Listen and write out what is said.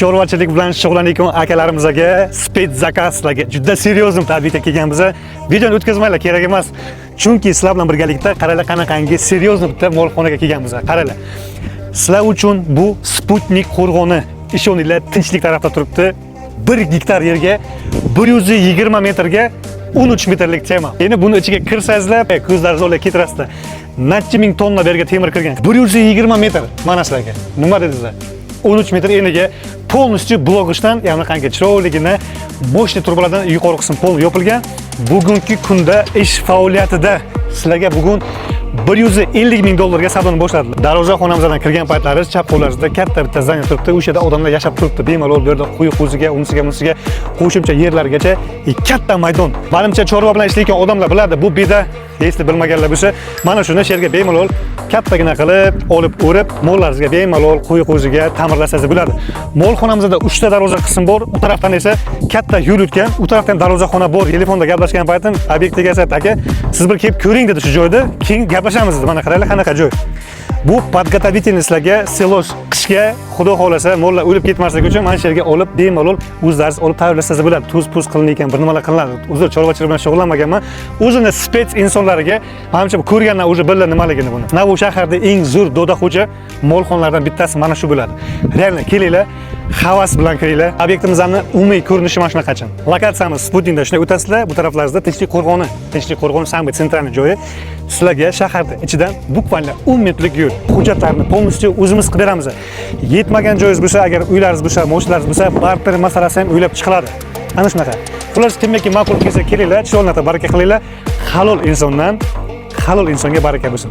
chorvachilik bilan shug'ullanayotgan akalarimizga spets zakazlarga juda seriozim tabriklar kelganmiz. Videoni o'tkazmanglar, kerak emas. Chunki sizlar bilan birgalikda qaranglar qanaqangi seryozni bitta molxonaga kelganmiz. Qaranglar. Sizlar uchun bu Sputnik qo'rg'oni ishoninglar tinchlik tarafda turibdi. 1 gektar yerga 120 metrga 13 metrlik tema. Endi buni ichiga kirsangizlar, ko'zlaringiz olib ketirasizlar. Necha ming tonna berga temir kirgan. 120 metr mana sizlarga. Nima dedingizlar? 13 metr eniga полностью blogishdan, ya'ni qancha chiroyligini moshni turbalardan yuqori qism pol yopilgan. Bugungi kunda ish faoliyatida sizlarga bugun $150 ming ga savdoni boshladilar. Darvozaxonamizdan kirgan paytlaringiz chap qo'llaringizda katta bitta zdaniya turibdi. O'sha yerda odamlar yashab turibdi. Bemalol bu yerda quyuq o'ziga, unisiga, qo'shimcha yerlargacha katta maydon. Menimcha chorva bilan ishlayotgan odamlar biladi. Bu beda, esli bilmaganlar bo'lsa, mana shuni sherga bemalol kattagina qilib, olib o'rib, mollaringizga bemalol quyuq o'ziga ta'mirlasangiz bo'ladi. Molxonamizda 3 ta darvoza qism bor. U tarafdan esa katta yo'l o'tgan, u tarafdan darvozaxona bor. Telefonda gaplashgan paytim obyektga aytdi, aka, siz bir kelib ko'ring dedi shu joyda. Keyin gaplashamiz dedi. Mana qaranglar qanaqa joy. Bu podgotовительностьlarga selos qishga xudo xolasa mollar o'lib ketmasligi uchun mana shu yerga olib bemalol o'zlaringiz olib tayyorlasangiz bo'ladi. Tuz qilingan, bir nimalar qilinadi. Uzr, chorvachilik bilan shug'ullanmaganman. O'zini spets insonlariga menimcha ko'rganlar o'zi biladi nimaligini buni. Navoiy shahrida eng zo'r dodaxo'ja molxonalardan bittasi mana shu bo'ladi. Realni kelinglar, havas bilan kiringlar. Obyektimizning umumiy ko'rinishi mana shunaqacha. Lokatsiyamiz Sputnikda shunday o'tasizlar. Bu taraflaringizda Tinchlik qo'rg'oni samый sentralniy joyi. Sizlarga shaharda ichidan bukvalni 10 metrlik yo'l. Hujjatlarni полностью o'zimiz qilib beramiz. Yetmagan joyingiz bo'lsa, agar uylaringiz bo'lsa, moshinalaringiz bo'lsa, barter masalasi ham o'ylab chiqiladi. Ana shunaqa. Xullas, kimga ma'qul kelsa kelinglar, chiroyli baraka qilinglar. Halol insonga baraka bo'lsin.